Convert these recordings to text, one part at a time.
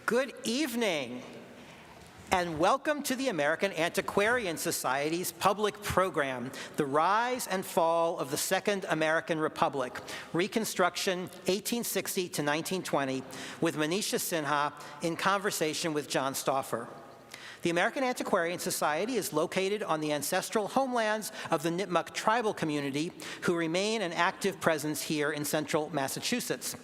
Good evening, and welcome to the American Antiquarian Society's public program, The Rise and Fall of the Second American Republic, Reconstruction 1860 to 1920, with Manisha Sinha in conversation with John Stauffer. The American Antiquarian Society is located on the ancestral homelands of the Nipmuc tribal community, who remain an active presence here in central Massachusetts.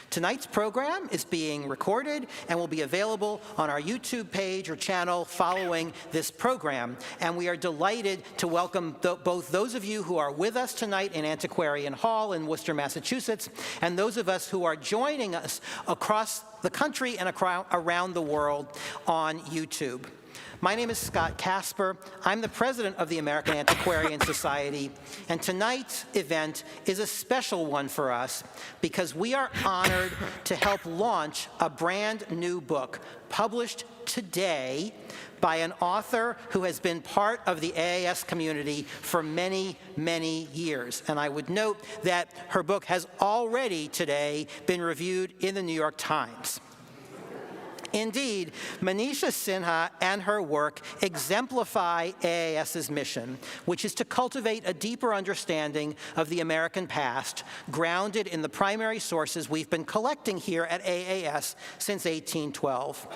Tonight's program is being recorded and will be available on our YouTube page or channel following this program. And we are delighted to welcome both those of you who are with us tonight in Antiquarian Hall in Worcester, Massachusetts, and those of us who are joining us across the country and around the world on YouTube. My name is Scott Casper. I'm the president of the American Antiquarian Society, and tonight's event is a special one for us because we are honored to help launch a brand new book published today by an author who has been part of the AAS community for many, many years. And I would note that her book has already today been reviewed in the New York Times. Indeed, Manisha Sinha and her work exemplify AAS's mission, which is to cultivate a deeper understanding of the American past, grounded in the primary sources we've been collecting here at AAS since 1812.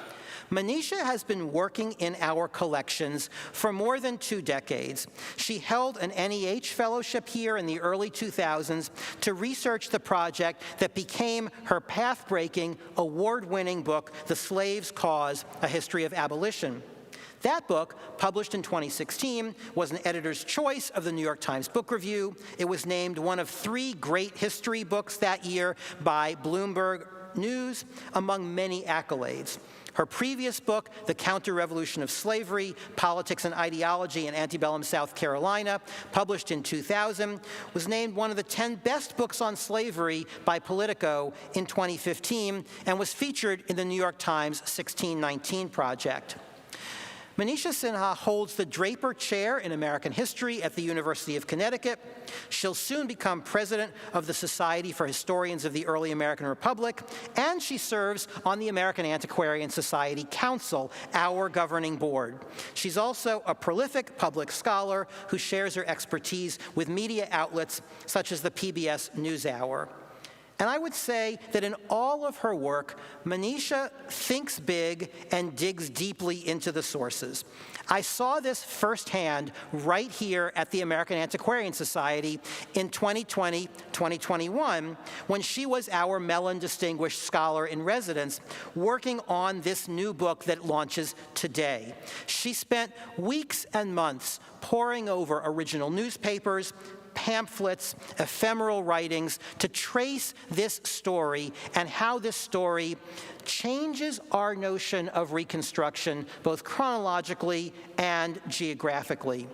Manisha has been working in our collections for more than 2 decades. She held an NEH fellowship here in the early 2000s to research the project that became her path-breaking, award-winning book, The Slave's Cause, A History of Abolition. That book, published in 2016, was an editor's choice of the New York Times Book Review. It was named one of 3 great history books that year by Bloomberg News, among many accolades. Her previous book, The Counter-Revolution of Slavery, Politics and Ideology in Antebellum South Carolina, published in 2000, was named one of the 10 best books on slavery by Politico in 2015 and was featured in the New York Times 1619 Project. Manisha Sinha holds the Draper Chair in American History at the University of Connecticut. She'll soon become president of the Society for Historians of the Early American Republic, and she serves on the American Antiquarian Society Council, our governing board. She's also a prolific public scholar who shares her expertise with media outlets such as the PBS NewsHour. And I would say that in all of her work, Manisha thinks big and digs deeply into the sources. I saw this firsthand right here at the American Antiquarian Society in 2020-2021, when she was our Mellon Distinguished Scholar in Residence, working on this new book that launches today. She spent weeks and months poring over original newspapers, pamphlets, ephemeral writings to trace this story and how this story changes our notion of Reconstruction, both chronologically and geographically.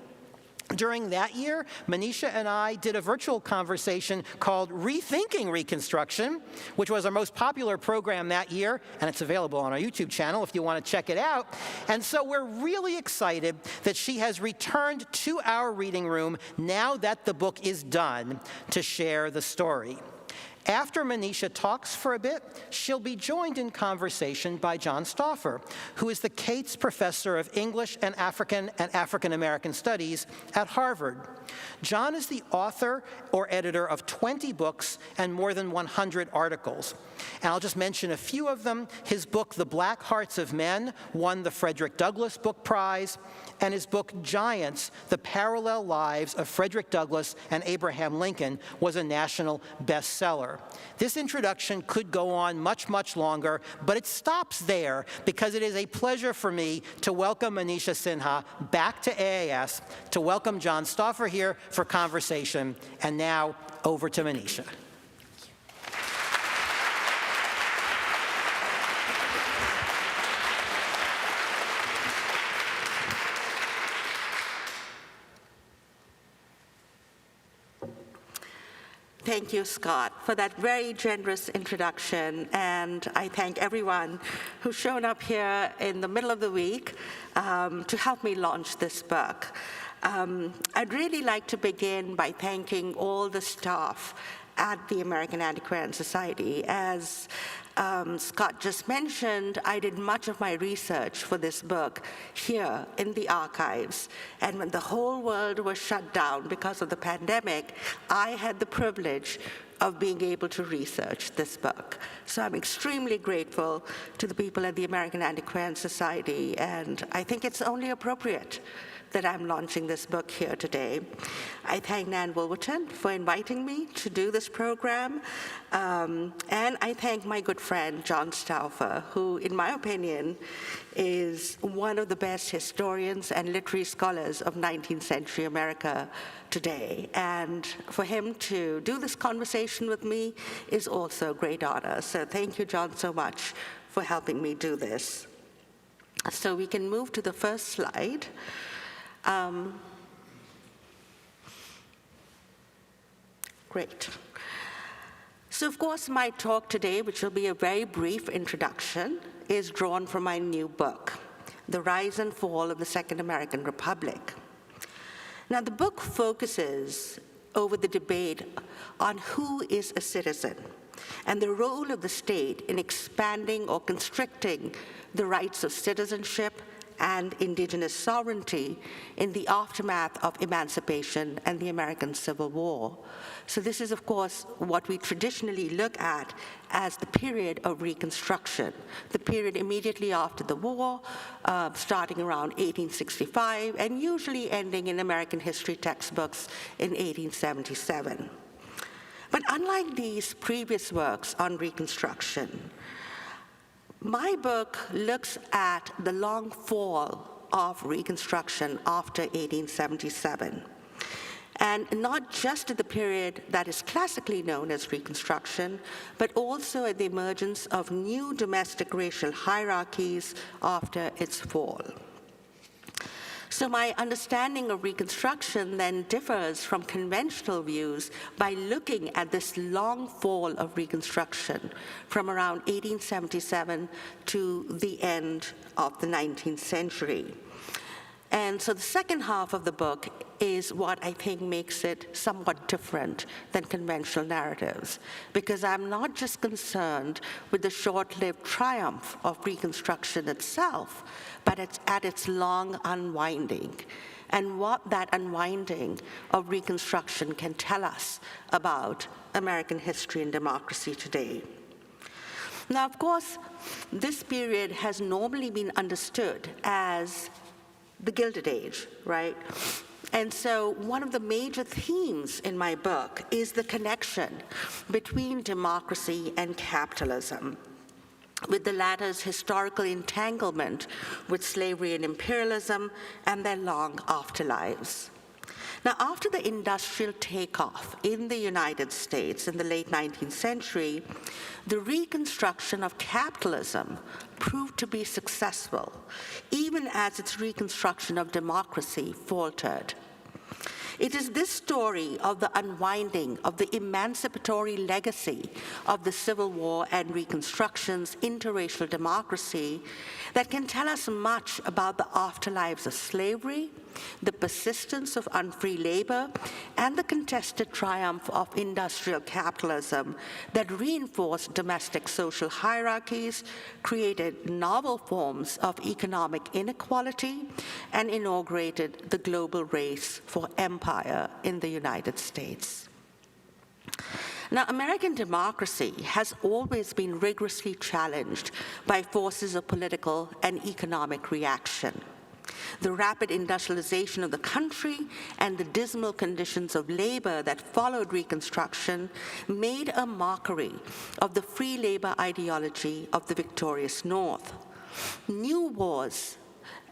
During that year, Manisha and I did a virtual conversation called Rethinking Reconstruction, which was our most popular program that year, and it's available on our YouTube channel if you want to check it out. And so we're really excited that she has returned to our reading room now that the book is done to share the story. After Manisha talks for a bit, she'll be joined in conversation by John Stauffer, who is the Cates Professor of English and African American Studies at Harvard. John is the author or editor of 20 books and more than 100 articles. And I'll just mention a few of them. His book, The Black Hearts of Men, won the Frederick Douglass Book Prize, and his book, Giants, The Parallel Lives of Frederick Douglass and Abraham Lincoln, was a national bestseller. This introduction could go on much, much longer, but it stops there because it is a pleasure for me to welcome Manisha Sinha back to AAS, to welcome John Stauffer here for conversation, and now over to Manisha. Thank you, Scott, for that very generous introduction, and I thank everyone who's shown up here in the middle of the week to help me launch this book. I'd really like to begin by thanking all the staff at the American Antiquarian Society. As Scott just mentioned, I did much of my research for this book here in the archives. And when the whole world was shut down because of the pandemic, I had the privilege of being able to research this book. So I'm extremely grateful to the people at the American Antiquarian Society, and I think it's only appropriate that I'm launching this book here today. I thank Nan Wolverton for inviting me to do this program, and I thank my good friend, John Stauffer, who, in my opinion, is one of the best historians and literary scholars of 19th century America today. And for him to do this conversation with me is also a great honor. So thank you, John, so much for helping me do this. So we can move to the first slide. Great. So of course, my talk today, which will be a very brief introduction, is drawn from my new book, The Rise and Fall of the Second American Republic. Now, the book focuses over the debate on who is a citizen and the role of the state in expanding or constricting the rights of citizenship and indigenous sovereignty in the aftermath of emancipation and the American Civil War. So this is, of course, what we traditionally look at as the period of Reconstruction, the period immediately after the war, starting around 1865, and usually ending in American history textbooks in 1877. But unlike these previous works on Reconstruction, my book looks at the long fall of Reconstruction after 1877, and not just at the period that is classically known as Reconstruction, but also at the emergence of new domestic racial hierarchies after its fall. So my understanding of Reconstruction then differs from conventional views by looking at this long fall of Reconstruction from around 1877 to the end of the 19th century. And so the second half of the book is what I think makes it somewhat different than conventional narratives, because I'm not just concerned with the short-lived triumph of Reconstruction itself, but it's at its long unwinding, and what that unwinding of Reconstruction can tell us about American history and democracy today. Now, of course, this period has normally been understood as the Gilded Age, right? And so one of the major themes in my book is the connection between democracy and capitalism, with the latter's historical entanglement with slavery and imperialism and their long afterlives. Now, after the industrial takeoff in the United States in the late 19th century, the reconstruction of capitalism proved to be successful, even as its reconstruction of democracy faltered. It is this story of the unwinding of the emancipatory legacy of the Civil War and Reconstruction's interracial democracy that can tell us much about the afterlives of slavery, the persistence of unfree labor, and the contested triumph of industrial capitalism that reinforced domestic social hierarchies, created novel forms of economic inequality, and inaugurated the global race for empire in the United States. Now, American democracy has always been rigorously challenged by forces of political and economic reaction. The rapid industrialization of the country and the dismal conditions of labor that followed Reconstruction made a mockery of the free labor ideology of the victorious North. New wars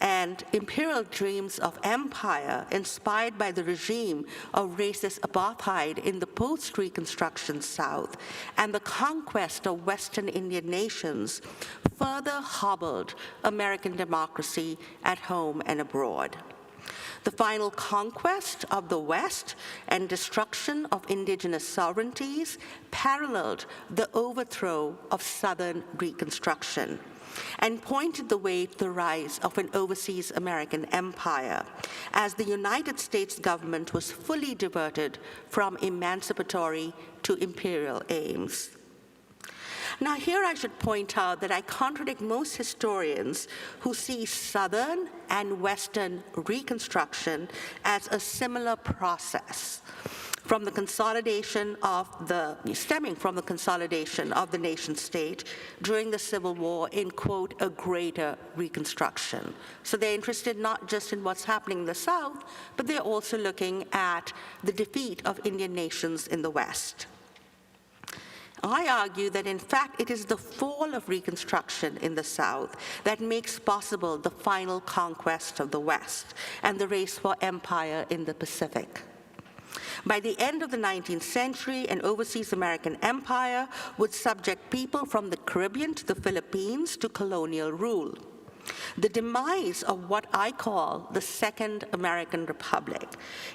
and imperial dreams of empire inspired by the regime of racist apartheid in the post-Reconstruction South and the conquest of Western Indian nations further hobbled American democracy at home and abroad. The final conquest of the West and destruction of indigenous sovereignties paralleled the overthrow of Southern Reconstruction and pointed the way to the rise of an overseas American empire as the United States government was fully diverted from emancipatory to imperial aims. Now, here I should point out that I contradict most historians who see Southern and Western Reconstruction as a similar process stemming from the consolidation of the nation state during the Civil War in, quote, a greater Reconstruction. So they're interested not just in what's happening in the South, but they're also looking at the defeat of Indian nations in the West. I argue that, in fact, it is the fall of Reconstruction in the South that makes possible the final conquest of the West and the race for empire in the Pacific. By the end of the 19th century, an overseas American empire would subject people from the Caribbean to the Philippines to colonial rule. The demise of what I call the Second American Republic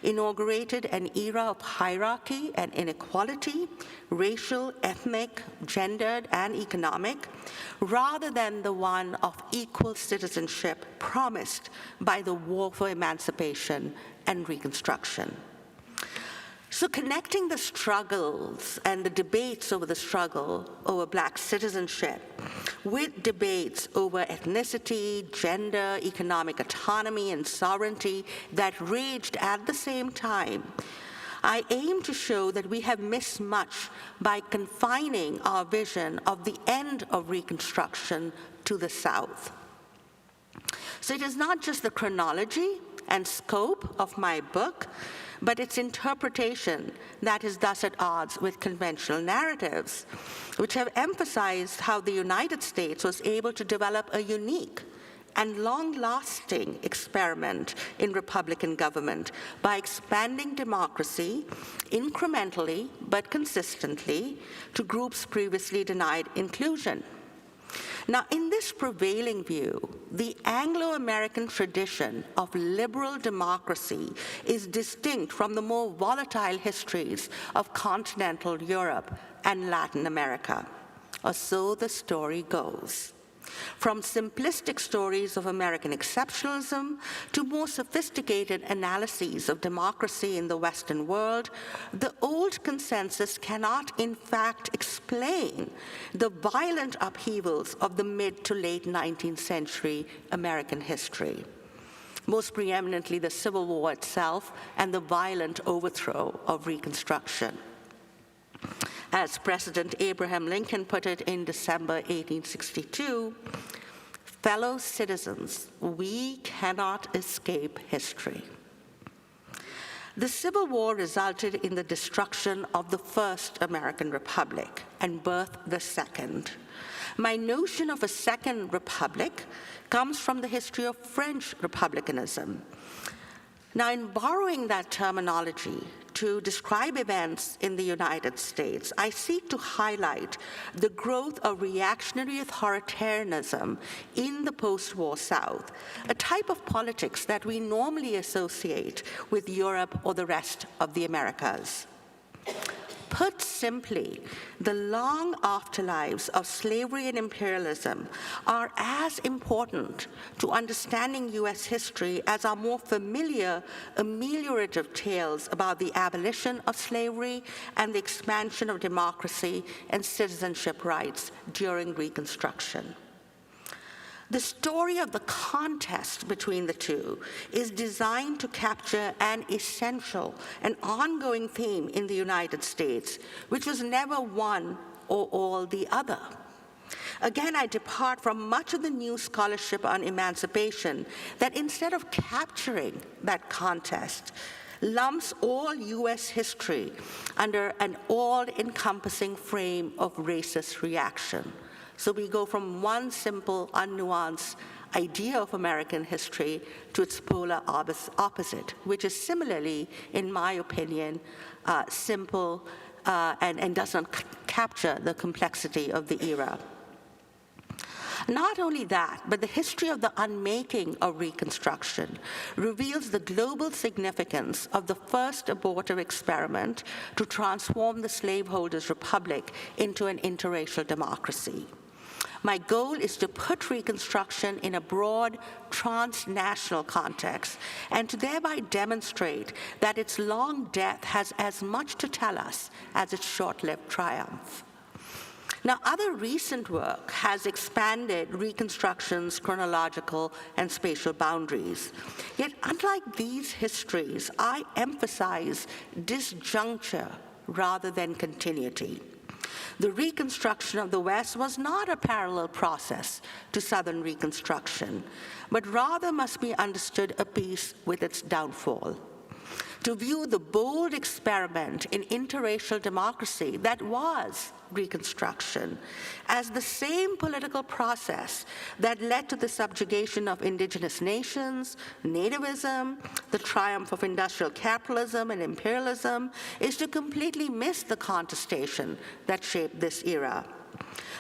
inaugurated an era of hierarchy and inequality, racial, ethnic, gendered, and economic, rather than the one of equal citizenship promised by the War for Emancipation and Reconstruction. So connecting the struggles and the debates over the struggle over Black citizenship with debates over ethnicity, gender, economic autonomy, and sovereignty that raged at the same time, I aim to show that we have missed much by confining our vision of the end of Reconstruction to the South. So it is not just the chronology and scope of my book, but its interpretation that is thus at odds with conventional narratives, which have emphasized how the United States was able to develop a unique and long-lasting experiment in Republican government by expanding democracy incrementally but consistently to groups previously denied inclusion. Now, in this prevailing view, the Anglo-American tradition of liberal democracy is distinct from the more volatile histories of continental Europe and Latin America, or so the story goes. From simplistic stories of American exceptionalism to more sophisticated analyses of democracy in the Western world, the old consensus cannot in fact explain the violent upheavals of the mid to late 19th century American history, most preeminently the Civil War itself and the violent overthrow of Reconstruction. As President Abraham Lincoln put it in December 1862, fellow citizens, we cannot escape history. The Civil War resulted in the destruction of the first American Republic and birthed the second. My notion of a second republic comes from the history of French republicanism. Now, in borrowing that terminology to describe events in the United States, I seek to highlight the growth of reactionary authoritarianism in the post-war South, a type of politics that we normally associate with Europe or the rest of the Americas. Put simply, the long afterlives of slavery and imperialism are as important to understanding US history as our more familiar ameliorative tales about the abolition of slavery and the expansion of democracy and citizenship rights during Reconstruction. The story of the contest between the two is designed to capture an essential and ongoing theme in the United States, which was never one or all the other. Again, I depart from much of the new scholarship on emancipation that instead of capturing that contest, lumps all US history under an all-encompassing frame of racist reaction. So we go from one simple, unnuanced idea of American history to its polar opposite, which is similarly, in my opinion, simple and does not capture the complexity of the era. Not only that, but the history of the unmaking of Reconstruction reveals the global significance of the first abortive experiment to transform the slaveholders' republic into an interracial democracy. My goal is to put Reconstruction in a broad, transnational context and to thereby demonstrate that its long death has as much to tell us as its short-lived triumph. Now, other recent work has expanded Reconstruction's chronological and spatial boundaries. Yet, unlike these histories, I emphasize disjuncture rather than continuity. The Reconstruction of the West was not a parallel process to Southern Reconstruction, but rather must be understood apiece with its downfall. To view the bold experiment in interracial democracy that was Reconstruction as the same political process that led to the subjugation of indigenous nations, nativism, the triumph of industrial capitalism and imperialism, is to completely miss the contestation that shaped this era.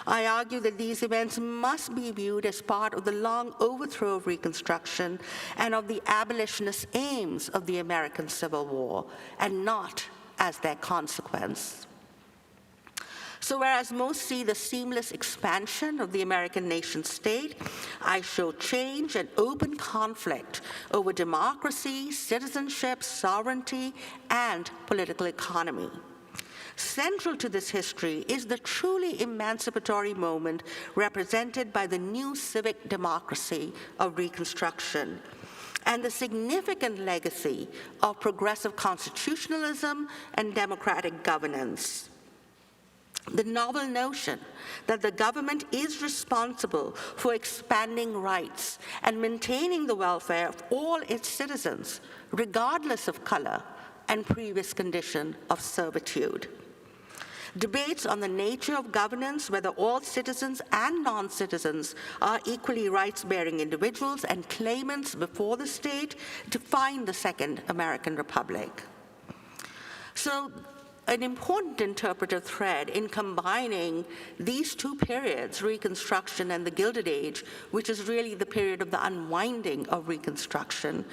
I argue that these events must be viewed as part of the long overthrow of Reconstruction and of the abolitionist aims of the American Civil War, and not as their consequence. So whereas most see the seamless expansion of the American nation-state, I show change and open conflict over democracy, citizenship, sovereignty, and political economy. Central to this history is the truly emancipatory moment represented by the new civic democracy of Reconstruction and the significant legacy of progressive constitutionalism and democratic governance. The novel notion that the government is responsible for expanding rights and maintaining the welfare of all its citizens, regardless of color and previous condition of servitude. Debates on the nature of governance, whether all citizens and non-citizens are equally rights-bearing individuals and claimants before the state, define the Second American Republic. So, an important interpretive thread in combining these two periods, Reconstruction and the Gilded Age, which is really the period of the unwinding of Reconstruction,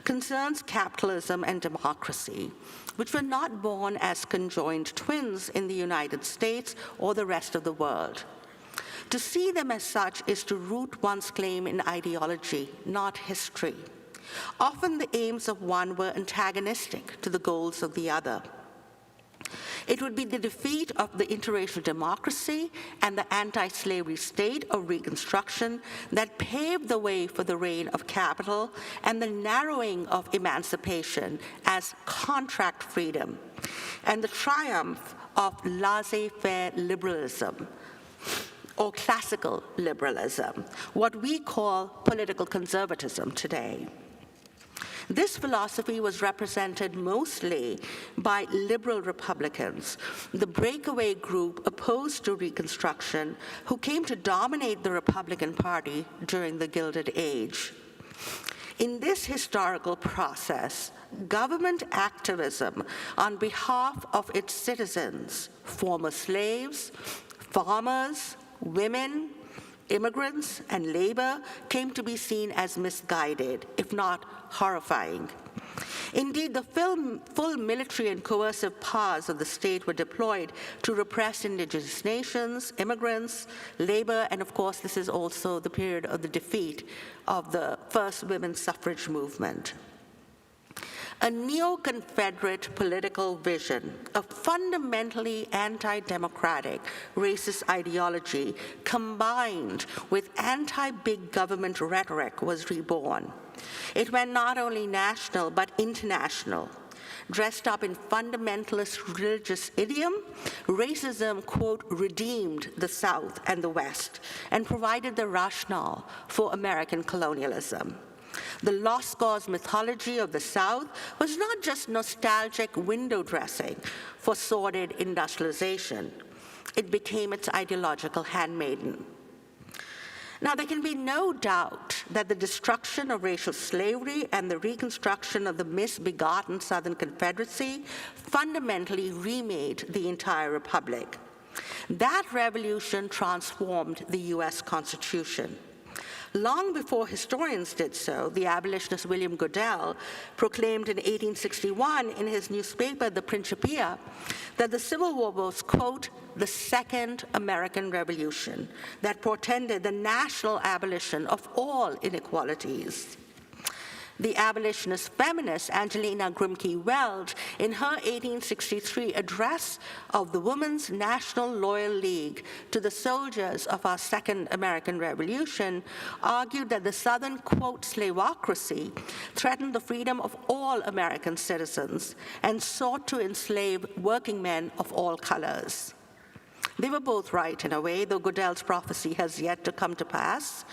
concerns capitalism and democracy, which were not born as conjoined twins in the United States or the rest of the world. To see them as such is to root one's claim in ideology, not history. Often the aims of one were antagonistic to the goals of the other. It would be the defeat of the interracial democracy and the anti-slavery state of Reconstruction that paved the way for the reign of capital and the narrowing of emancipation as contract freedom, and the triumph of laissez-faire liberalism, or classical liberalism, what we call political conservatism today. This philosophy was represented mostly by liberal Republicans, the breakaway group opposed to Reconstruction, who came to dominate the Republican Party during the Gilded Age. In this historical process, government activism on behalf of its citizens, former slaves, farmers, women, immigrants, and labor, came to be seen as misguided, if not horrifying. Indeed, the full military and coercive powers of the state were deployed to repress indigenous nations, immigrants, labor, and of course, this is also the period of the defeat of the first women's suffrage movement. A neo-Confederate political vision, a fundamentally anti-democratic racist ideology combined with anti-big government rhetoric was reborn. It went not only national but international. Dressed up in fundamentalist religious idiom, racism, quote, redeemed the South and the West and provided the rationale for American colonialism. The lost cause mythology of the South was not just nostalgic window dressing for sordid industrialization. It became its ideological handmaiden. Now, there can be no doubt that the destruction of racial slavery and the reconstruction of the misbegotten Southern Confederacy fundamentally remade the entire republic. That revolution transformed the US Constitution. Long before historians did so, the abolitionist William Goodell proclaimed in 1861 in his newspaper, The Principia, that the Civil War was, quote, the Second American Revolution that portended the national abolition of all inequalities. The abolitionist feminist Angelina Grimke Weld, in her 1863 address of the Women's National Loyal League to the soldiers of our Second American Revolution, argued that the Southern, quote, slavocracy threatened the freedom of all American citizens and sought to enslave working men of all colors. They were both right in a way, though Goodell's prophecy has yet to come to pass.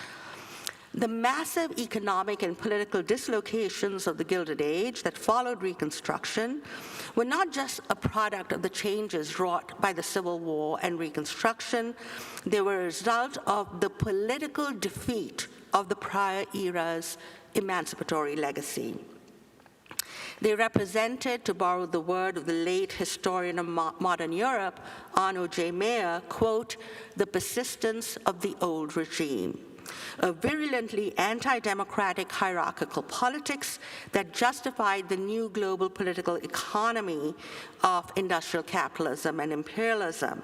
The massive economic and political dislocations of the Gilded Age that followed Reconstruction were not just a product of the changes wrought by the Civil War and Reconstruction, they were a result of the political defeat of the prior era's emancipatory legacy. They represented, to borrow the word of the late historian of modern Europe, Arno J. Mayer, quote, the persistence of the old regime, a virulently anti-democratic hierarchical politics that justified the new global political economy of industrial capitalism and imperialism.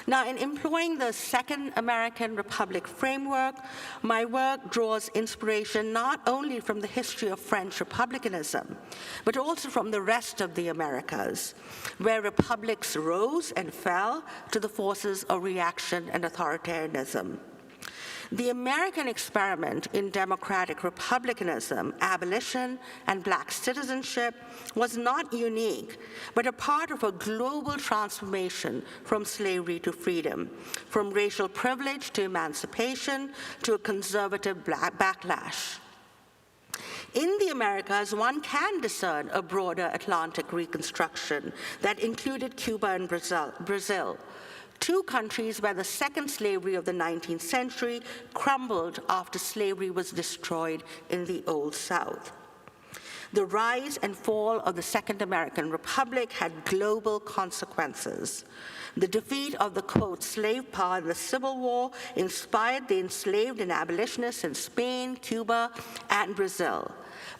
Now, in employing the Second American Republic framework, my work draws inspiration not only from the history of French republicanism, but also from the rest of the Americas, where republics rose and fell to the forces of reaction and authoritarianism. The American experiment in democratic republicanism, abolition, and black citizenship was not unique, but a part of a global transformation from slavery to freedom, from racial privilege to emancipation to a conservative backlash. In the Americas, one can discern a broader Atlantic reconstruction that included Cuba and Brazil, two countries where the second slavery of the 19th century crumbled after slavery was destroyed in the Old South. The rise and fall of the Second American Republic had global consequences. The defeat of the, quote, slave power in the Civil War inspired the enslaved and abolitionists in Spain, Cuba, and Brazil.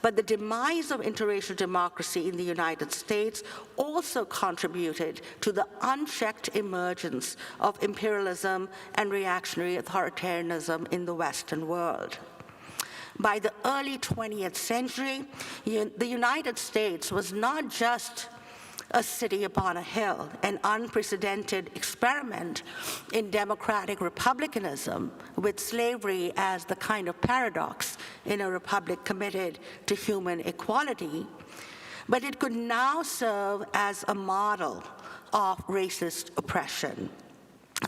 But the demise of interracial democracy in the United States also contributed to the unchecked emergence of imperialism and reactionary authoritarianism in the Western world. By the early 20th century, the United States was not just a city upon a hill, an unprecedented experiment in democratic republicanism, with slavery as the kind of paradox in a republic committed to human equality, but it could now serve as a model of racist oppression.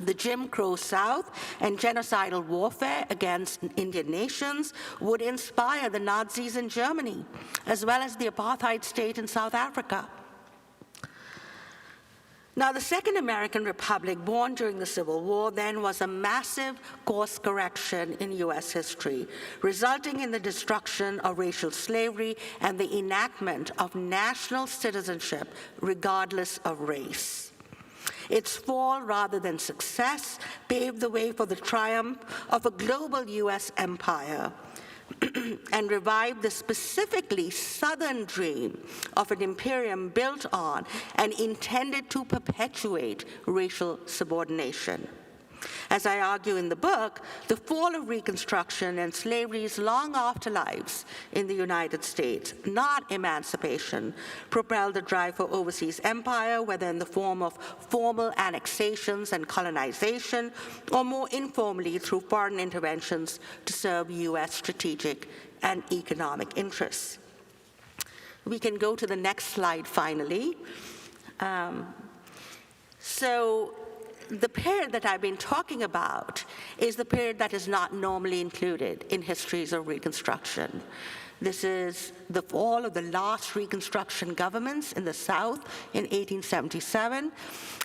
The Jim Crow South and genocidal warfare against Indian nations would inspire the Nazis in Germany, as well as the apartheid state in South Africa. Now, the Second American Republic, born during the Civil War, then was a massive course correction in US history, resulting in the destruction of racial slavery and the enactment of national citizenship regardless of race. Its fall, rather than success, paved the way for the triumph of a global US empire and revived the specifically Southern dream of an imperium built on and intended to perpetuate racial subordination. As I argue in the book, the fall of Reconstruction and slavery's long afterlives in the United States, not emancipation, propelled the drive for overseas empire, whether in the form of formal annexations and colonization, or more informally through foreign interventions to serve US strategic and economic interests. We can go to the next slide finally. The period that I've been talking about is the period that is not normally included in histories of Reconstruction. This is the fall of the last Reconstruction governments in the South in 1877,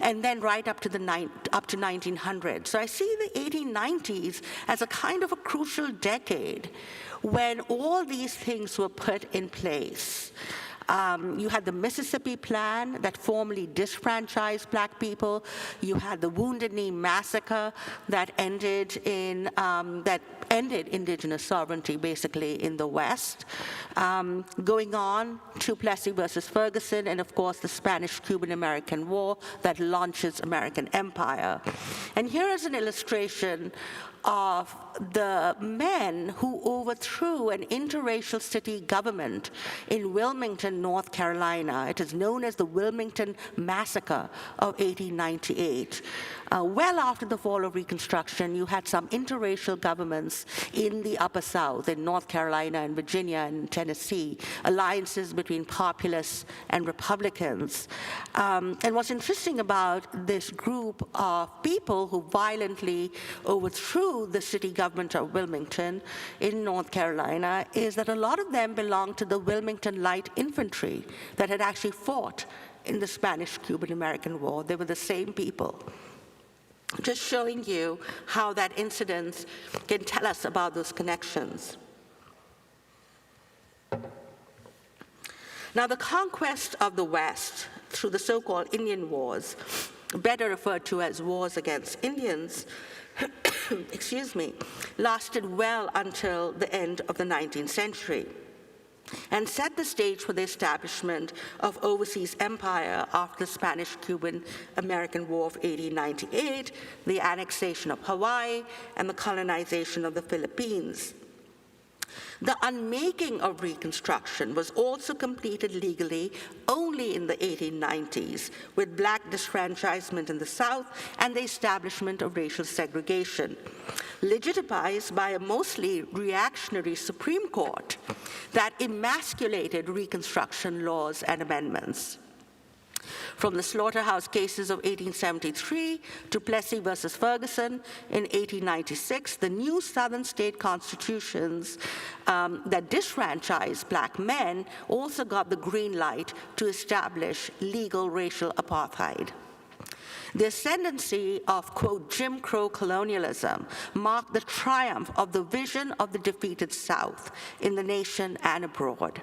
and then right up to 1900. So I see the 1890s as a kind of a crucial decade when all these things were put in place. You had the Mississippi Plan that formally disfranchised black people. You had the Wounded Knee Massacre that ended indigenous sovereignty basically in the West. Going on to Plessy versus Ferguson, and of course the Spanish-Cuban-American War that launches American empire. And here is an illustration of the men who overthrew an interracial city government in Wilmington, North Carolina. It is known as the Wilmington Massacre of 1898. Well after the fall of Reconstruction, you had some interracial governments in the Upper South, in North Carolina and Virginia and Tennessee, alliances between populists and Republicans. And what's interesting about this group of people who violently overthrew the city government of Wilmington in North Carolina is that a lot of them belonged to the Wilmington Light Infantry that had actually fought in the Spanish-Cuban-American War. They were the same people. Just showing you how that incident can tell us about those connections. Now, the conquest of the West through the so-called Indian Wars, better referred to as wars against Indians, excuse me, lasted well until the end of the 19th century and set the stage for the establishment of overseas empire after the Spanish-Cuban-American War of 1898, the annexation of Hawaii, and the colonization of the Philippines. The unmaking of Reconstruction was also completed legally only in the 1890s, with black disfranchisement in the South and the establishment of racial segregation, legitimized by a mostly reactionary Supreme Court that emasculated Reconstruction laws and amendments. From the slaughterhouse cases of 1873 to Plessy versus Ferguson in 1896, the new Southern state constitutions that disfranchised black men also got the green light to establish legal racial apartheid. The ascendancy of, quote, Jim Crow colonialism marked the triumph of the vision of the defeated South in the nation and abroad.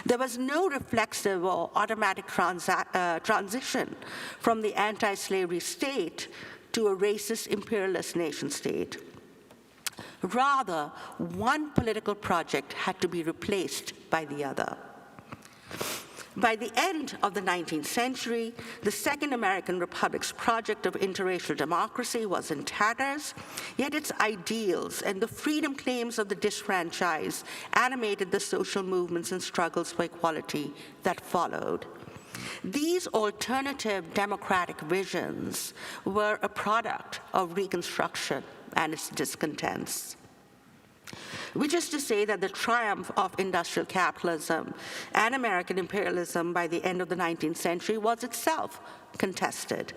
There was no reflexive or automatic transition from the anti-slavery state to a racist imperialist nation state. Rather, one political project had to be replaced by the other. By the end of the 19th century, the Second American Republic's project of interracial democracy was in tatters, yet its ideals and the freedom claims of the disfranchised animated the social movements and struggles for equality that followed. These alternative democratic visions were a product of Reconstruction and its discontents. Which is to say that the triumph of industrial capitalism and American imperialism by the end of the 19th century was itself contested.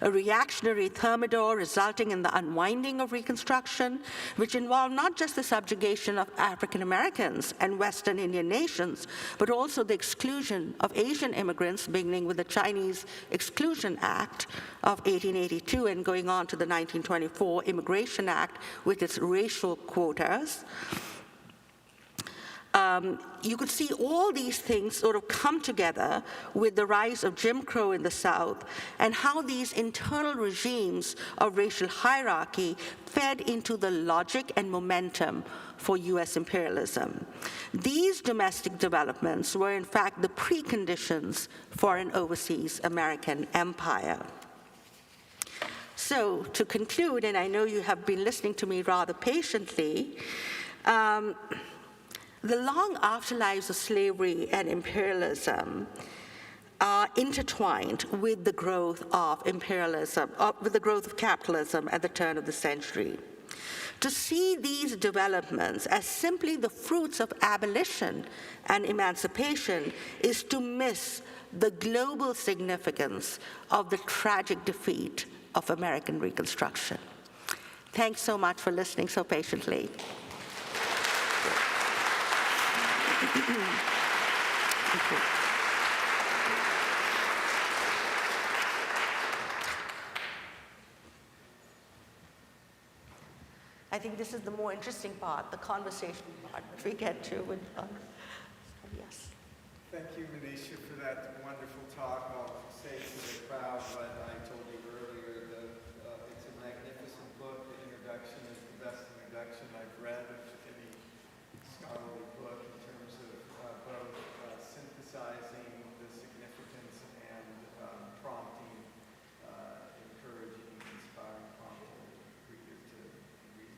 A reactionary thermidor resulting in the unwinding of Reconstruction, which involved not just the subjugation of African Americans and Western Indian nations, but also the exclusion of Asian immigrants, beginning with the Chinese Exclusion Act of 1882 and going on to the 1924 Immigration Act with its racial quotas. You could see all these things sort of come together with the rise of Jim Crow in the South and how these internal regimes of racial hierarchy fed into the logic and momentum for US imperialism. These domestic developments were in fact the preconditions for an overseas American empire. So to conclude, and I know you have been listening to me rather patiently, the long afterlives of slavery and imperialism are intertwined with the growth of imperialism, with the growth of capitalism at the turn of the century. To see these developments as simply the fruits of abolition and emancipation is to miss the global significance of the tragic defeat of American Reconstruction. Thanks so much for listening so patiently. Thank you. I think this is the more interesting part, the conversation part, which we get to with, yes. Thank you, Manisha, for that wonderful talk. I'll say to the crowd what I told you earlier, that it's a magnificent book. The introduction is the best introduction I've read of any scholarly book in terms of both synthesizing the significance and prompting, encouraging, inspiring, prompting readers to read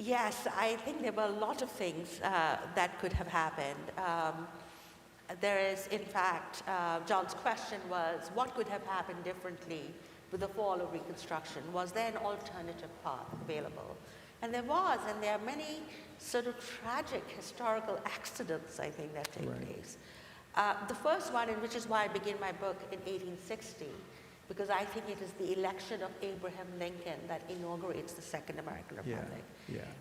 Yes, I think there were a lot of things that could have happened. There is, in fact, John's question was, what could have happened differently with the fall of Reconstruction? Was there an alternative path available? And there was, and there are many sort of tragic historical accidents, I think, that take place. The first one, and which is why I begin my book in 1860, because I think it is the election of Abraham Lincoln that inaugurates the Second American Republic,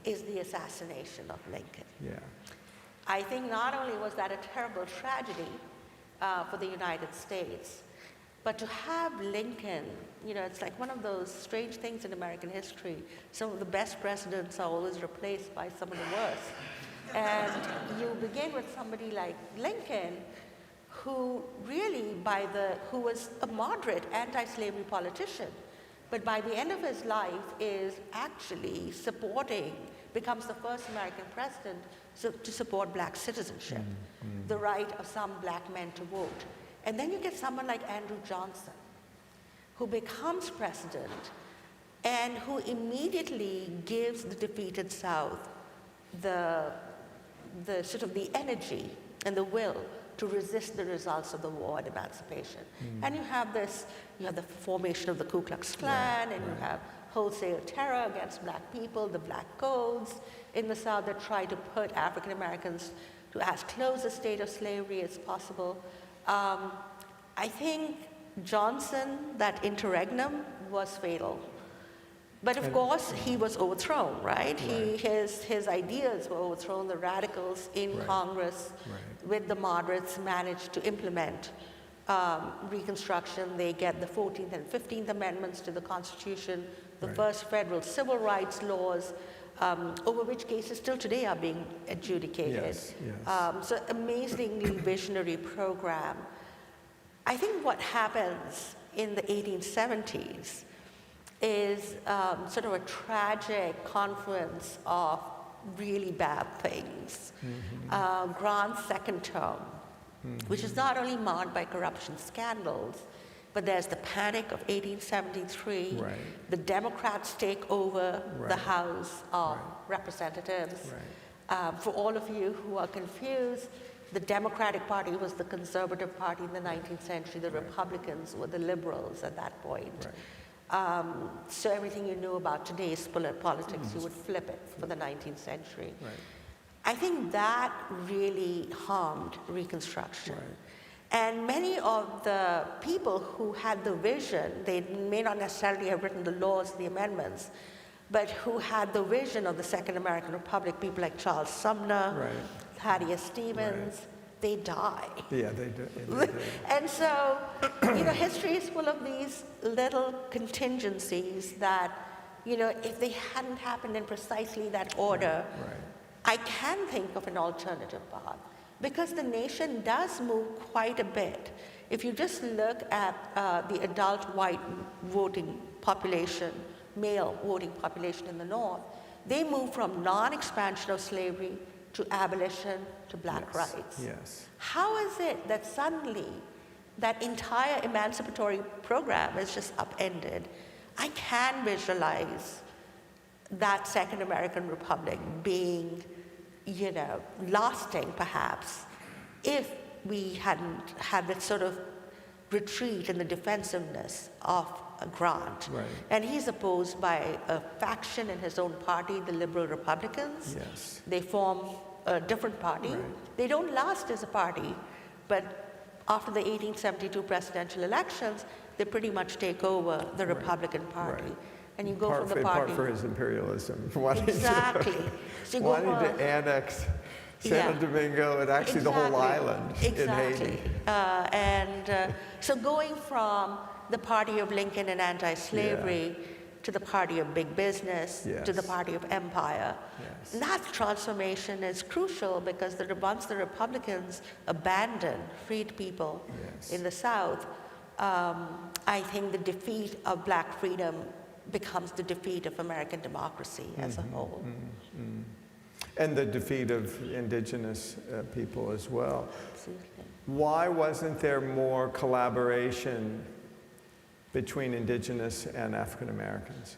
is the assassination of Lincoln. I think not only was that a terrible tragedy for the United States, but to have Lincoln, you know, it's like one of those strange things in American history. Some of the best presidents are always replaced by some of the worst. And you begin with somebody like Lincoln, who really, who was a moderate anti-slavery politician, but by the end of his life is actually becomes the first American president to support black citizenship, the right of some black men to vote. And then you get someone like Andrew Johnson, who becomes president and who immediately gives the defeated South the sort of the energy and the will to resist the results of the war and emancipation. And you have the formation of the Ku Klux Klan, and you have wholesale terror against black people, the black codes in the South that try to put African Americans to as close a state of slavery as possible. I think Johnson, that interregnum, was fatal. But of course, he was overthrown, right? His ideas were overthrown. The radicals in Congress with the moderates managed to implement Reconstruction. They get the 14th and 15th Amendments to the Constitution, the first federal civil rights laws, over which cases still today are being adjudicated. So amazingly visionary program. I think what happens in the 1870s is sort of a tragic confluence of really bad things. Grant's second term, which is not only marred by corruption scandals, but there's the Panic of 1873. The Democrats take over the House of Representatives. For all of you who are confused, the Democratic Party was the conservative party in the 19th century. The Republicans were the liberals at that point. So everything you know about today's politics, you would flip it for the 19th century. I think that really harmed Reconstruction. And many of the people who had the vision, they may not necessarily have written the laws, the amendments, but who had the vision of the Second American Republic, people like Charles Sumner, Thaddeus Stevens, they die. Yeah, they do. And so, you know, history is full of these little contingencies that, you know, if they hadn't happened in precisely that order, I can think of an alternative path. Because the nation does move quite a bit. If you just look at the adult white voting population, male voting population in the North, they move from non-expansion of slavery to abolition to black rights. How is it that suddenly that entire emancipatory program is just upended? I can visualize that Second American Republic being, you know, lasting perhaps if we hadn't had that sort of retreat in the defensiveness of Grant. And he's opposed by a faction in his own party, the Liberal Republicans. They form a different party. They don't last as a party, but after the 1872 presidential elections, they pretty much take over the Republican Party. And you go from the party. Part for his imperialism. Exactly. So you go wanting to annex Santo Domingo and actually the whole island in Haiti. So going from the party of Lincoln and anti-slavery to the party of big business, to the party of empire. That transformation is crucial because once the Republicans abandoned freed people in the South, I think the defeat of black freedom becomes the defeat of American democracy as a whole. And the defeat of indigenous people as well. Absolutely. Why wasn't there more collaboration between indigenous and African Americans?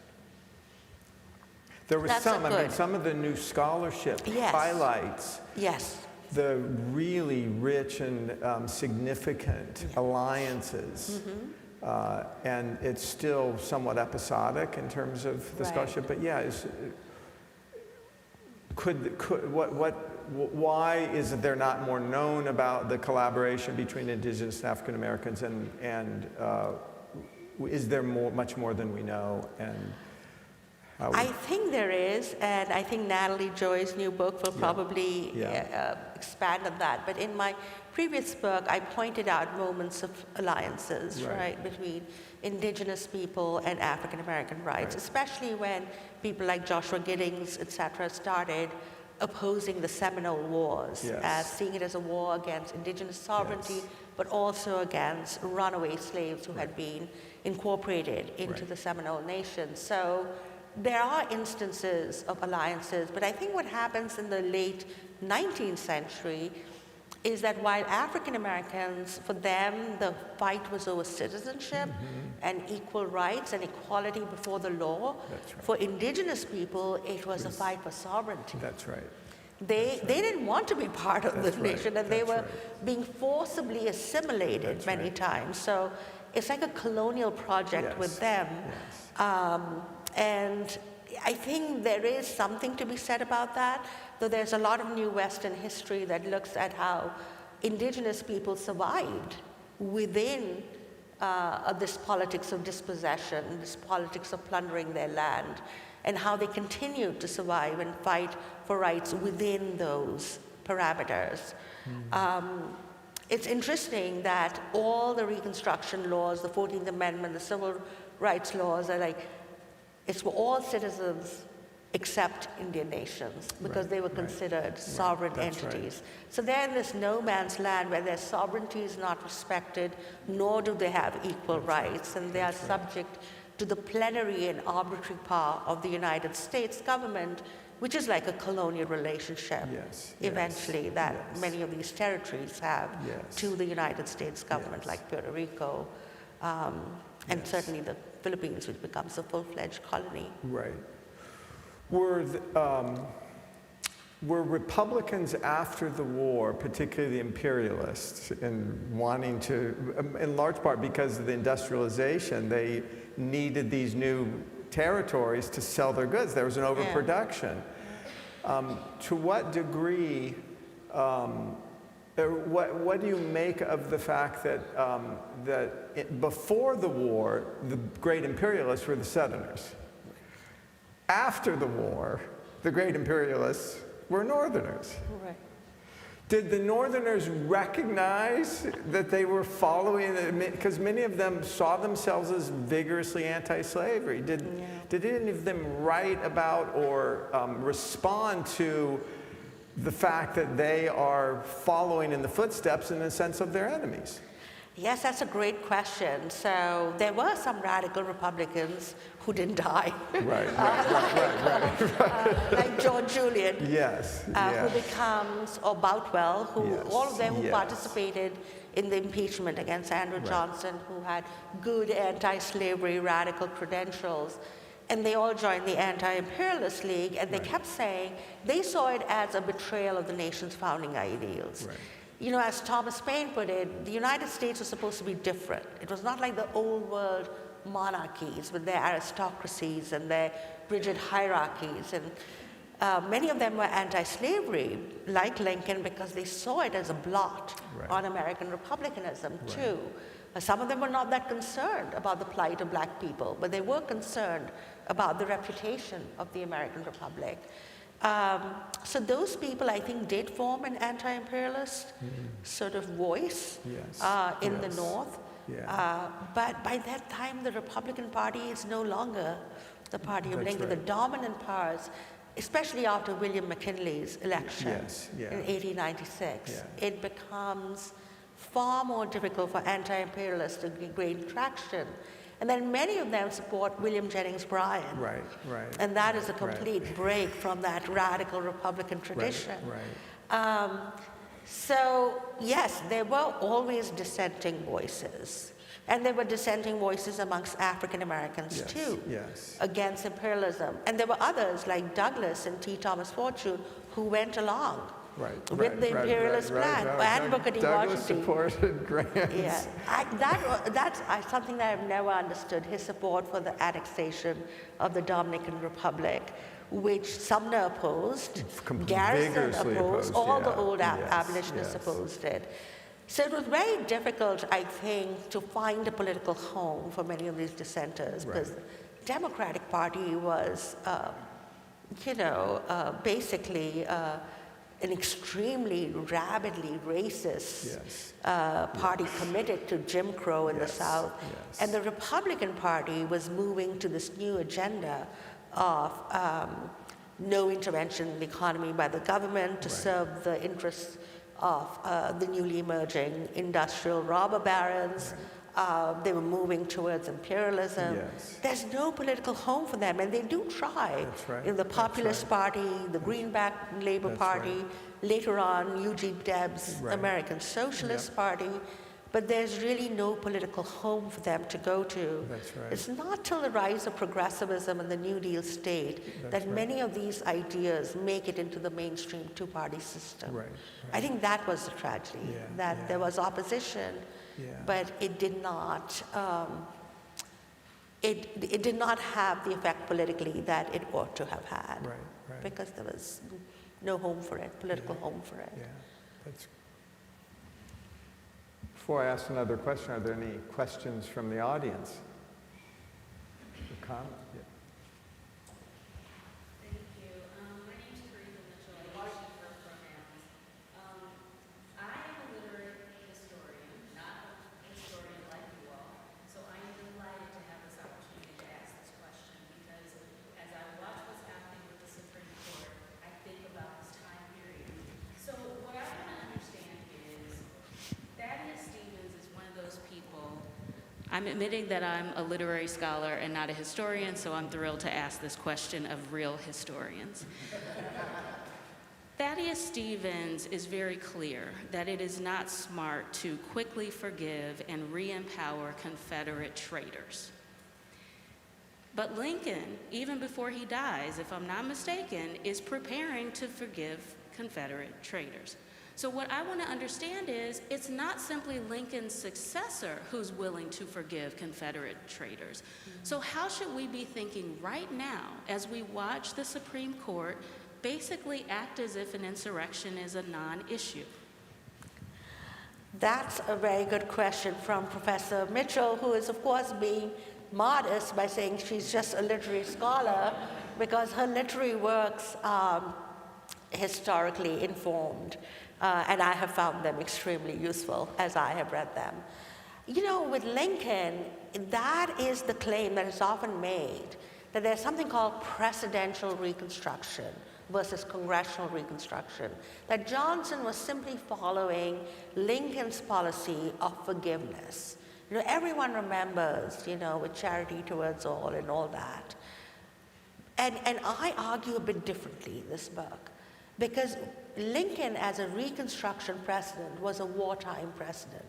There was That's some, a I mean, good. some of the new scholarship Yes. highlights Yes. the really rich and significant alliances. And it's still somewhat episodic in terms of the Right. scholarship, but yeah, why is there not more known about the collaboration between Indigenous and African Americans, and is there much more than we know? And how I think there is, and I think Natalie Joy's new book will probably expand on that. But in my previous book, I pointed out moments of alliances, right, between Indigenous people and African American rights, especially when people like Joshua Giddings, et cetera, started opposing the Seminole Wars, as seeing it as a war against Indigenous sovereignty, but also against runaway slaves who had been incorporated into the Seminole Nation. So there are instances of alliances, but I think what happens in the late 19th century is that while African Americans, for them, the fight was over citizenship and equal rights and equality before the law. For Indigenous people, it was a fight for sovereignty. That's right. They didn't want to be part of the nation, and they were being forcibly assimilated many times. So it's like a colonial project with them. And I think there is something to be said about that, though there's a lot of new Western history that looks at how Indigenous people survived within this politics of dispossession, this politics of plundering their land, and how they continued to survive and fight for rights within those parameters. It's interesting that all the Reconstruction laws, the 14th Amendment, the Civil Rights laws, are like, it's for all citizens except Indian nations, because they were considered sovereign entities. So they're in this no man's land where their sovereignty is not respected, nor do they have equal rights, and they are subject to the plenary and arbitrary power of the United States government, which is like a colonial relationship eventually that many of these territories have to the United States government, like Puerto Rico, and certainly the Philippines, which becomes a full-fledged colony. Right. Were Republicans after the war, particularly the imperialists, in wanting to, in large part because of the industrialization, they needed these new territories to sell their goods. There was an overproduction. To what degree, what do you make of the fact that before the war, the great imperialists were the Southerners? After the war, the great imperialists were Northerners. Right. Did the Northerners recognize that they were following, because many of them saw themselves as vigorously anti-slavery? Did any of them write about or respond to the fact that they are following in the footsteps, in a sense, of their enemies? Yes, that's a great question. So there were some radical Republicans who didn't die. Right. Like George Julian. Who becomes, or Boutwell, who all of them who participated in the impeachment against Andrew Johnson, who had good anti-slavery radical credentials. And they all joined the Anti-Imperialist League, and they kept saying they saw it as a betrayal of the nation's founding ideals. You know, as Thomas Paine put it, the United States was supposed to be different. It was not like the old world monarchies with their aristocracies and their rigid hierarchies. And many of them were anti-slavery, like Lincoln, because they saw it as a blot on American republicanism, too. Some of them were not that concerned about the plight of black people, but they were concerned about the reputation of the American Republic. So those people, I think, did form an anti-imperialist sort of voice in the North. But by that time, the Republican Party is no longer the party of Lincoln. The dominant powers, especially after William McKinley's election in 1896, it becomes far more difficult for anti-imperialists to gain traction. And then many of them support William Jennings Bryan. And that is a complete break from that radical Republican tradition. So yes, there were always dissenting voices. And there were dissenting voices amongst African Americans Yes, too, yes. against imperialism. And there were others like Douglas and T. Thomas Fortune who went along with the imperialist plan, and Booker T. Douglas Washington. supported grants. Yeah, that's something that I've never understood, his support for the annexation of the Dominican Republic, which Sumner opposed, Garrison Vigorously opposed, all yeah. the old Yes, abolitionists yes. opposed it. So it was very difficult, I think, to find a political home for many of these dissenters, because the Democratic Party was, basically an extremely rabidly racist party committed to Jim Crow in the South. Yes. And the Republican Party was moving to this new agenda of no intervention in the economy by the government to serve the interests of the newly emerging industrial robber barons. They were moving towards imperialism. Yes. There's no political home for them, and they do try. That's right. In the Populist Party, the Greenback Labor That's Party, right. later on Eugene Debs' Right. American Socialist Party, but there's really no political home for them to go to. That's right. It's not till the rise of progressivism and the New Deal state that many of these ideas make it into the mainstream two-party system. Right, I think that was the tragedy, that there was opposition, but it did not. It did not have the effect politically that it ought to have had, because there was no home for it, political home for it. Yeah, that's. Before I ask another question, are there any questions from the audience? A comment? Yeah. Thank you. My name is Teresa Mitchell. I watch you for programs. I am a literary historian, not a historian like you all, so I am delighted to have this opportunity to ask this question because as I watch what's happening with the Supreme Court, I think about this time period. So what I want to understand is Thaddeus Stevens is one of those people. I'm admitting that I'm a literary scholar and not a historian, so I'm thrilled to ask this question of real historians. Thaddeus Stevens is very clear that it is not smart to quickly forgive and re-empower Confederate traitors. But Lincoln, even before he dies, if I'm not mistaken, is preparing to forgive Confederate traitors. So what I want to understand is, it's not simply Lincoln's successor who's willing to forgive Confederate traitors. So how should we be thinking right now as we watch the Supreme Court basically act as if an insurrection is a non-issue? That's a very good question from Professor Mitchell, who is, of course, being modest by saying she's just a literary scholar because her literary works are historically informed. And I have found them extremely useful as I have read them. You know, with Lincoln, that is the claim that is often made, that there's something called presidential Reconstruction versus congressional Reconstruction, that Johnson was simply following Lincoln's policy of forgiveness. You know, everyone remembers, with charity towards all and all that. And I argue a bit differently in this book, because Lincoln, as a Reconstruction president, was a wartime president.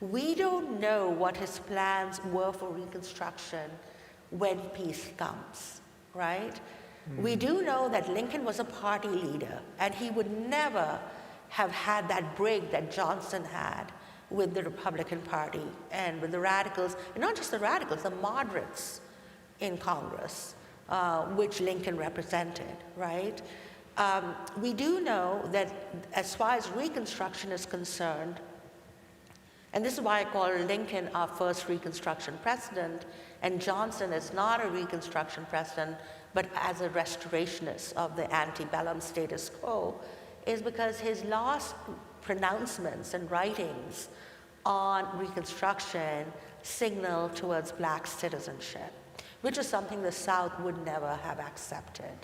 We don't know what his plans were for Reconstruction when peace comes, right? We do know that Lincoln was a party leader, and he would never have had that break that Johnson had with the Republican Party and with the radicals, and not just the radicals, the moderates in Congress, which Lincoln represented, right? We do know that as far as Reconstruction is concerned, and this is why I call Lincoln our first Reconstruction president, and Johnson is not a Reconstruction president, but as a restorationist of the antebellum status quo, is because his last pronouncements and writings on Reconstruction signal towards black citizenship, which is something the South would never have accepted.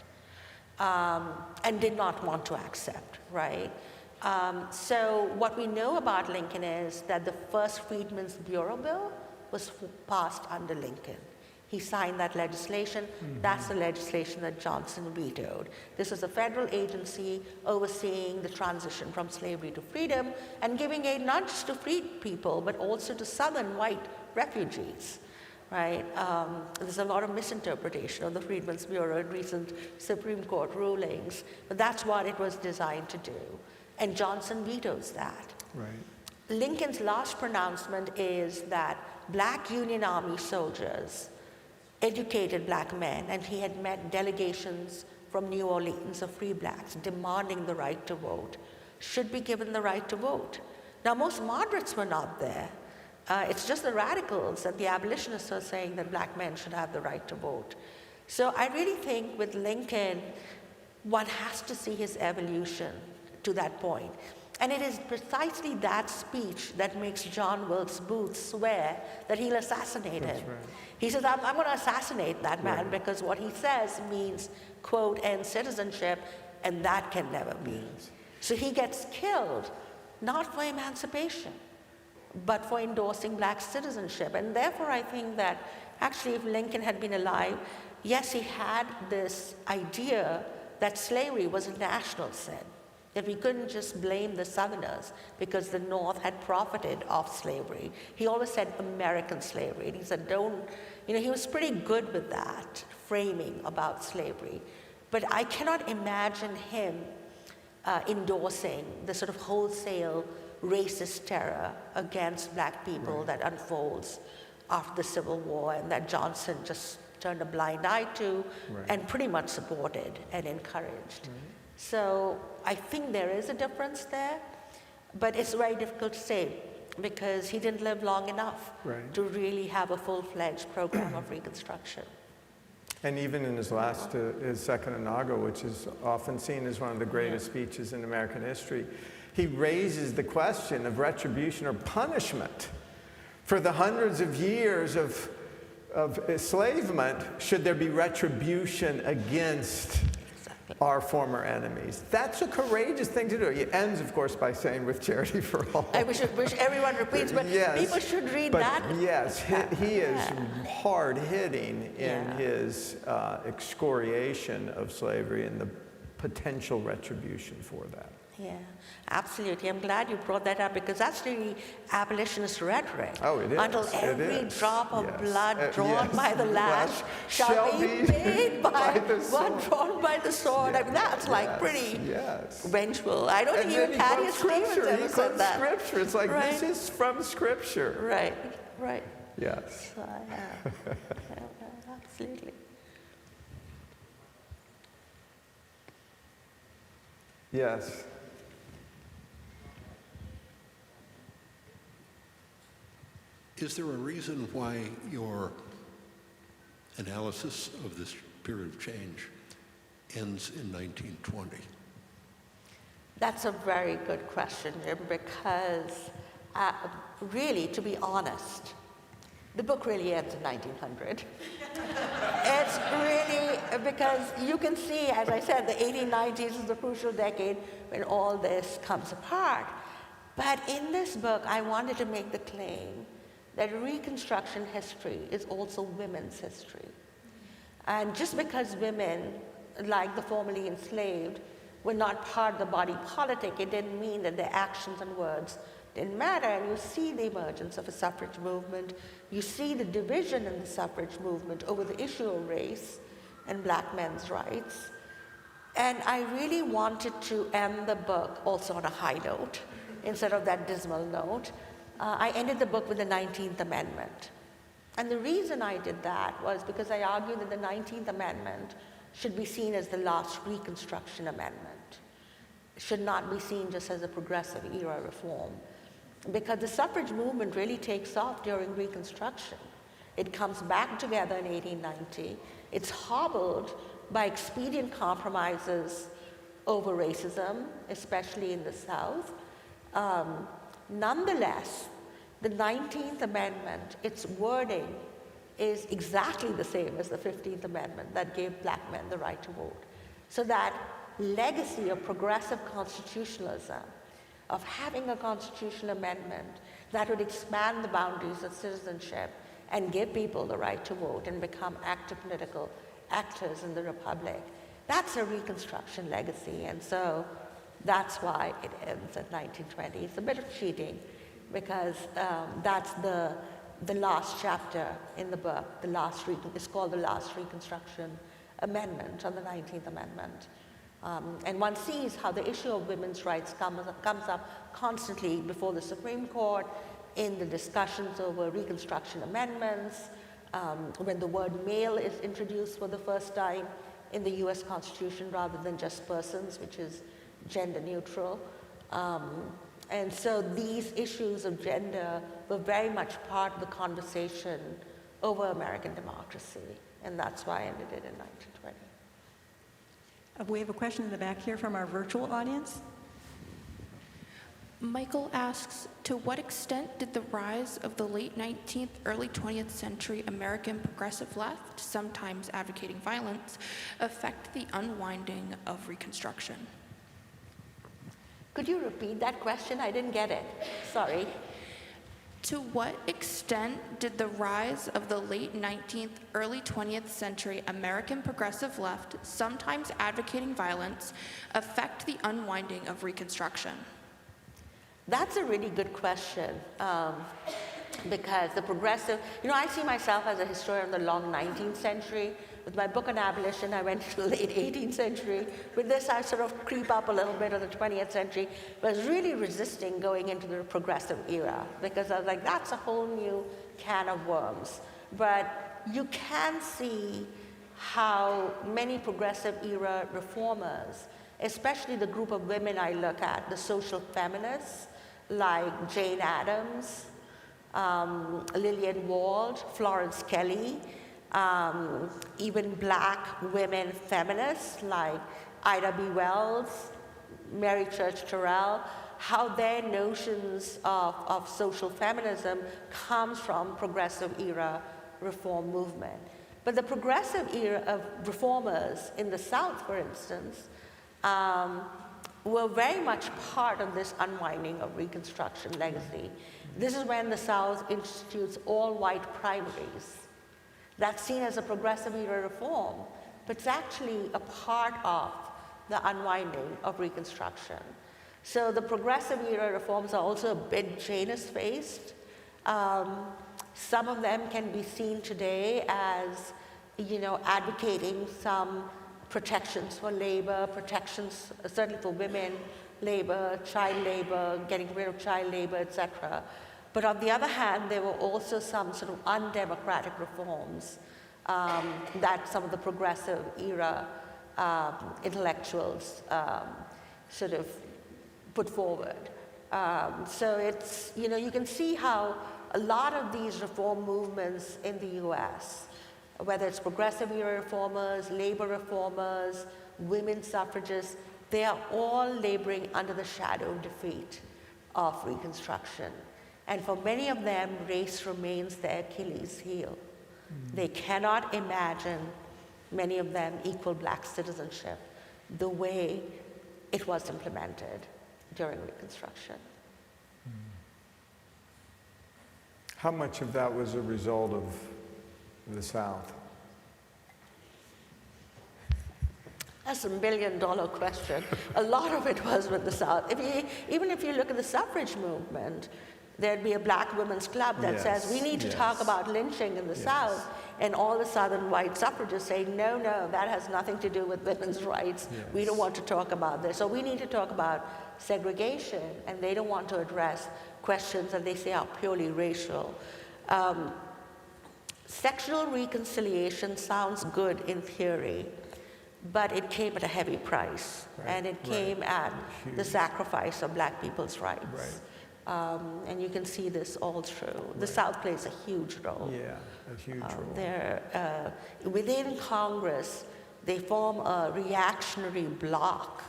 And did not want to accept, right? So what we know about Lincoln is that the first Freedmen's Bureau bill was passed under Lincoln. He signed that legislation. That's the legislation that Johnson vetoed. This is a federal agency overseeing the transition from slavery to freedom and giving aid not just to freed people, but also to Southern white refugees, right? There's a lot of misinterpretation of the Freedmen's Bureau in recent Supreme Court rulings, but that's what it was designed to do. And Johnson vetoes that. Right. Lincoln's last pronouncement is that black Union Army soldiers educated black men, and he had met delegations from New Orleans of free blacks demanding the right to vote, should be given the right to vote. Now, most moderates were not there. It's just the radicals and the abolitionists are saying that black men should have the right to vote. So I really think with Lincoln, one has to see his evolution to that point. And it is precisely that speech that makes John Wilkes Booth swear that he'll assassinate him. Right. He says, I'm going to assassinate that man because what he says means, quote, end citizenship, and that can never be. So he gets killed, not for emancipation, but for endorsing black citizenship. And therefore, I think that actually if Lincoln had been alive, yes, he had this idea that slavery was a national sin, that we couldn't just blame the Southerners because the North had profited off slavery. He always said American slavery. And he said, he was pretty good with that framing about slavery. But I cannot imagine him endorsing the sort of wholesale racist terror against black people that unfolds after the Civil War and that Johnson just turned a blind eye to and pretty much supported and encouraged. So I think there is a difference there, but it's very difficult to say because he didn't live long enough to really have a full-fledged program of Reconstruction. And even in his his second inaugural, which is often seen as one of the greatest speeches in American history, he raises the question of retribution or punishment for the hundreds of years of enslavement. Should there be retribution against our former enemies? That's a courageous thing to do. It ends, of course, by saying with charity for all. I wish everyone repeats, but people should read that. Yes, he is hard-hitting in his excoriation of slavery and the potential retribution for that. Yeah, absolutely. I'm glad you brought that up because that's really abolitionist rhetoric. Oh, it is. Until every drop of blood drawn by the lash shall be paid by one drawn by the sword. I mean, that's like pretty vengeful. I don't think even Thaddeus Stevens ever said that. Scripture. It's like, this is from Scripture. Right. Yes. So, absolutely. Yes. Is there a reason why your analysis of this period of change ends in 1920? That's a very good question, Jim, because really, to be honest, the book really ends in 1900. It's really, because you can see, as I said, the 1890s is the crucial decade when all this comes apart. But in this book, I wanted to make the claim that Reconstruction history is also women's history. And just because women, like the formerly enslaved, were not part of the body politic, it didn't mean that their actions and words didn't matter. And you see the emergence of a suffrage movement. You see the division in the suffrage movement over the issue of race and black men's rights. And I really wanted to end the book also on a high note, instead of that dismal note. I ended the book with the 19th Amendment. And the reason I did that was because I argued that the 19th Amendment should be seen as the last Reconstruction Amendment. It should not be seen just as a progressive era reform. Because the suffrage movement really takes off during Reconstruction. It comes back together in 1890. It's hobbled by expedient compromises over racism, especially in the South. Nonetheless, the 19th Amendment, its wording is exactly the same as the 15th Amendment that gave black men the right to vote. So that legacy of progressive constitutionalism, of having a constitutional amendment that would expand the boundaries of citizenship and give people the right to vote and become active political actors in the Republic, that's a Reconstruction legacy. And so that's why it ends at 1920. It's a bit of cheating because that's the the last chapter in the book, it's called the Last Reconstruction Amendment, or the 19th Amendment. And one sees how the issue of women's rights comes up constantly before the Supreme Court, in the discussions over Reconstruction amendments, when the word male is introduced for the first time in the US Constitution rather than just persons, which is gender neutral. And so these issues of gender were very much part of the conversation over American democracy, and that's why I ended it in 1920. We have a question in the back here from our virtual audience. Michael asks, to what extent did the rise of the late 19th, early 20th century American progressive left, sometimes advocating violence, affect the unwinding of Reconstruction? Could you repeat that question? I didn't get it. Sorry. To what extent did the rise of the late 19th, early 20th century American progressive left, sometimes advocating violence, affect the unwinding of Reconstruction? That's a really good question, because the progressive, I see myself as a historian of the long 19th century. With my book on abolition, I went to the late 18th century. With this, I sort of creep up a little bit of the 20th century, but I was really resisting going into the progressive era, because I was like, that's a whole new can of worms. But you can see how many progressive era reformers, especially the group of women I look at, the social feminists, like Jane Addams, Lillian Wald, Florence Kelley, even black women feminists like Ida B. Wells, Mary Church Terrell, how their notions of social feminism comes from progressive era reform movement. But the progressive era of reformers in the South, for instance, were very much part of this unwinding of Reconstruction legacy. This is when the South institutes all-white primaries. That's seen as a progressive era reform, but it's actually a part of the unwinding of Reconstruction. So the progressive era reforms are also a bit Janus-based. Some of them can be seen today as, advocating some protections for labor, protections certainly for women, labor, child labor, getting rid of child labor, etc. But on the other hand, there were also some sort of undemocratic reforms that some of the progressive era intellectuals sort of put forward. So it's, you can see how a lot of these reform movements in the US, whether it's progressive era reformers, labor reformers, women's suffragists, they are all laboring under the shadow of defeat of Reconstruction. And for many of them, race remains their Achilles heel. They cannot imagine, many of them, equal black citizenship the way it was implemented during Reconstruction. How much of that was a result of the South? That's a million-dollar question. A lot of it was with the South. Even if you look at the suffrage movement, there'd be a black women's club that says, we need to talk about lynching in the South, and all the Southern white suffragists say, no, that has nothing to do with women's rights. We don't want to talk about this. So we need to talk about segregation, and they don't want to address questions that they say are purely racial. Sexual reconciliation sounds good in theory, but it came at a heavy price, and it came at the sacrifice of black people's rights. And you can see this all through. The South plays a huge role. Yeah, a huge role. Within Congress, they form a reactionary bloc.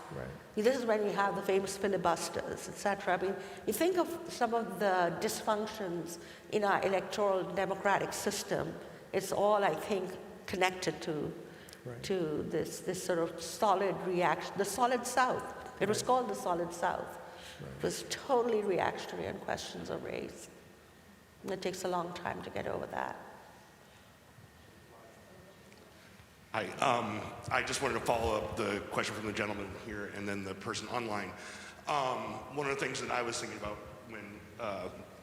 This is when you have the famous filibusters, etc. I mean, you think of some of the dysfunctions in our electoral democratic system, it's all, I think, connected to this sort of solid reaction, the solid South. It was called the solid South. It was totally reactionary on questions of race. And it takes a long time to get over that. I just wanted to follow up the question from the gentleman here and then the person online. One of the things that I was thinking about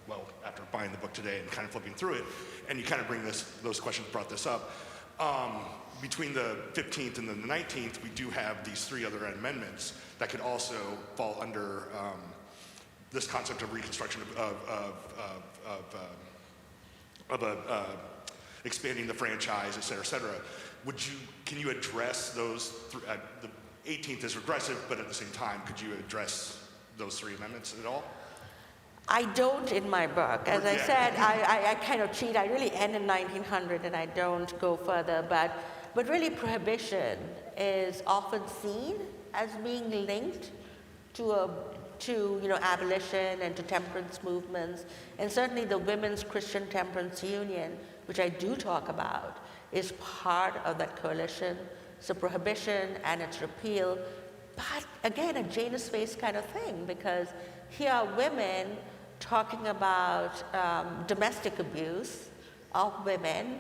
well, after buying the book today and kind of flipping through it, and you kind of bring those questions, brought this up. Between the 15th and then the 19th, we do have these 3 other amendments that could also fall under this concept of Reconstruction of expanding the franchise, et cetera, et cetera. Can you address those? The 18th is regressive, but at the same time, could you address those 3 amendments at all? I don't in my book. As I said, I kind of cheat. I really end in 1900 and I don't go further. But really prohibition is often seen as being linked to abolition and to temperance movements. And certainly the Women's Christian Temperance Union, which I do talk about, is part of that coalition. So prohibition and its repeal, but again, a Janus face kind of thing, because here are women talking about domestic abuse of women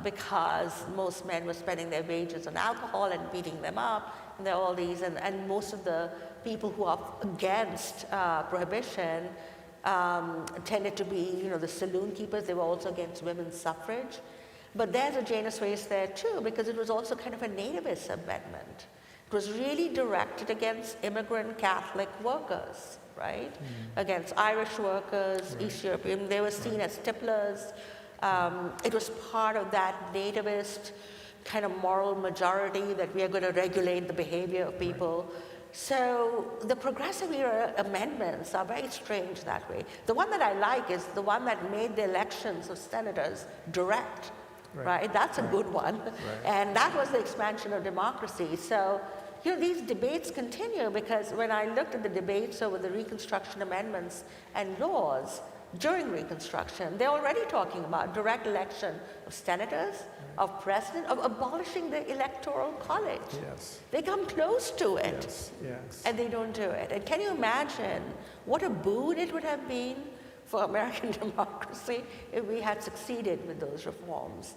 because most men were spending their wages on alcohol and beating them up. And there are all these, and most of the people who are against prohibition tended to be, the saloon keepers. They were also against women's suffrage. But there's a Janus race there too, because it was also kind of a nativist amendment. It was really directed against immigrant Catholic workers, right? Against Irish workers, East European. They were seen as tipplers. It was part of that nativist kind of moral majority that we are going to regulate the behavior of people. So the progressive era amendments are very strange that way. The one that I like is the one that made the elections of senators direct, right? That's a good one. And that was the expansion of democracy. So, these debates continue, because when I looked at the debates over the Reconstruction amendments and laws during Reconstruction, they're already talking about direct election of senators, of president, of abolishing the electoral college. Yes. They come close to it, Yes. and they don't do it. And can you imagine what a boon it would have been for American democracy if we had succeeded with those reforms?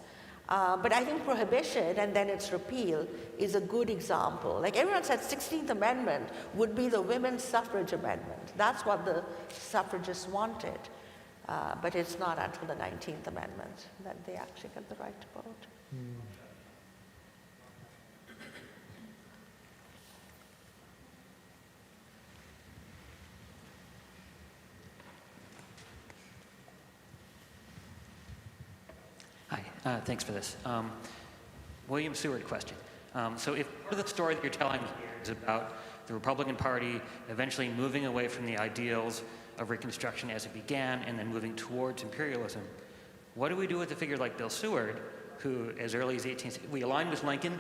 But I think prohibition and then its repeal is a good example. Like everyone said, 16th Amendment would be the women's suffrage amendment. That's what the suffragists wanted. But it's not until the 19th Amendment that they actually get the right to vote. Hi, thanks for this. William Seward question. So if part of the story that you're telling here is about the Republican Party eventually moving away from the ideals of Reconstruction as it began and then moving towards imperialism, what do we do with a figure like Bill Seward, who as early as we aligned with Lincoln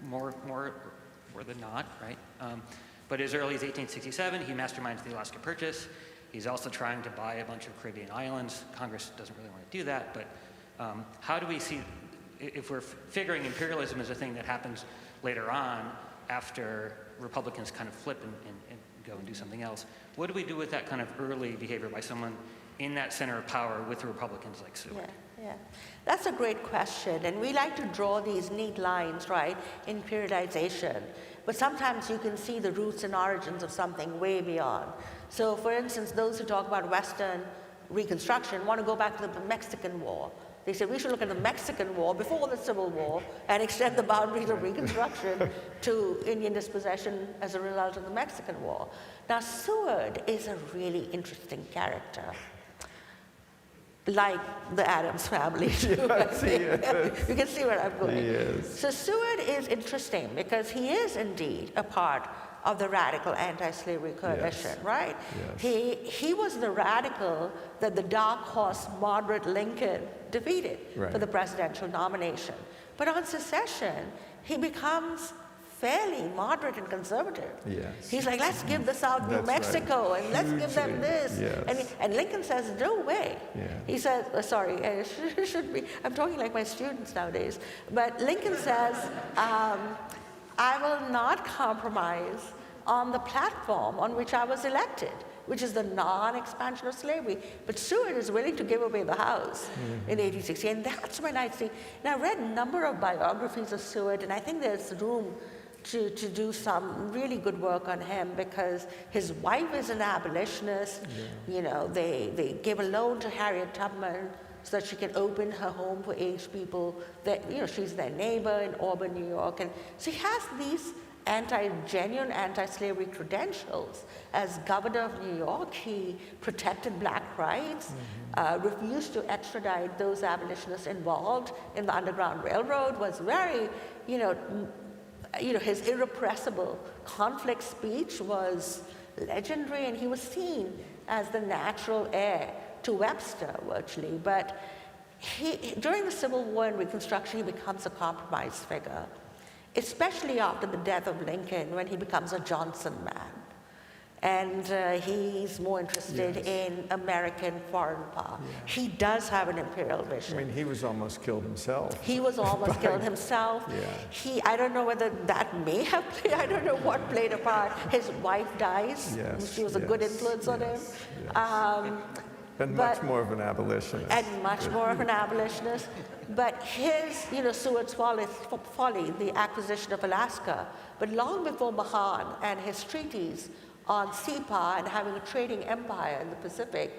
more than not, right? But as early as 1867, he masterminds the Alaska Purchase. He's also trying to buy a bunch of Caribbean islands. Congress doesn't really want to do that, but how do we see, if we're figuring imperialism as a thing that happens later on after Republicans kind of flip and go and do something else, what do we do with that kind of early behavior by someone in that center of power with the Republicans like Seward? Yeah. That's a great question. And we like to draw these neat lines, right, in periodization. But sometimes you can see the roots and origins of something way beyond. So for instance, those who talk about Western Reconstruction want to go back to the Mexican War. They said we should look at the Mexican War before the Civil War and extend the boundaries of Reconstruction to Indian dispossession as a result of the Mexican War. Now, Seward is a really interesting character, like the Addams family. Yes, he is. You can see where I'm going. He is. So Seward is interesting because he is indeed a part of the radical anti-slavery coalition, right? Yes. He was the radical that the dark horse moderate Lincoln defeated for the presidential nomination. But on secession, he becomes fairly moderate and conservative. Yes. He's like, let's give the South New Mexico, and let's give them this. Yes. And Lincoln says, no way. Yeah. He says, should be, I'm talking like my students nowadays, but Lincoln says, I will not compromise on the platform on which I was elected, which is the non-expansion of slavery. But Seward is willing to give away the house in 1860, and that's when I see, and I read a number of biographies of Seward, and I think there's room to do some really good work on him because his wife is an abolitionist. You know, they gave a loan to Harriet Tubman so that she can open her home for aged people. That, you know, she's their neighbor in Auburn, New York. And so he has these genuine anti-slavery credentials. As governor of New York, he protected black rights, refused to extradite those abolitionists involved in the Underground Railroad, was very, his irrepressible conflict speech was legendary, and he was seen as the natural heir to Webster, virtually. But during the Civil War and Reconstruction, he becomes a compromised figure, especially after the death of Lincoln, when he becomes a Johnson man. And he's more interested in American foreign power. He does have an imperial vision. I mean, he was almost killed himself. He was almost killed himself. I don't know whether that may have played, I don't know what played a part. His wife dies. She was a good influence on him. And much more of an abolitionist. And much more of an abolitionist. But his, Seward's folly, the acquisition of Alaska, but long before Mahan and his treaties on sea power and having a trading empire in the Pacific,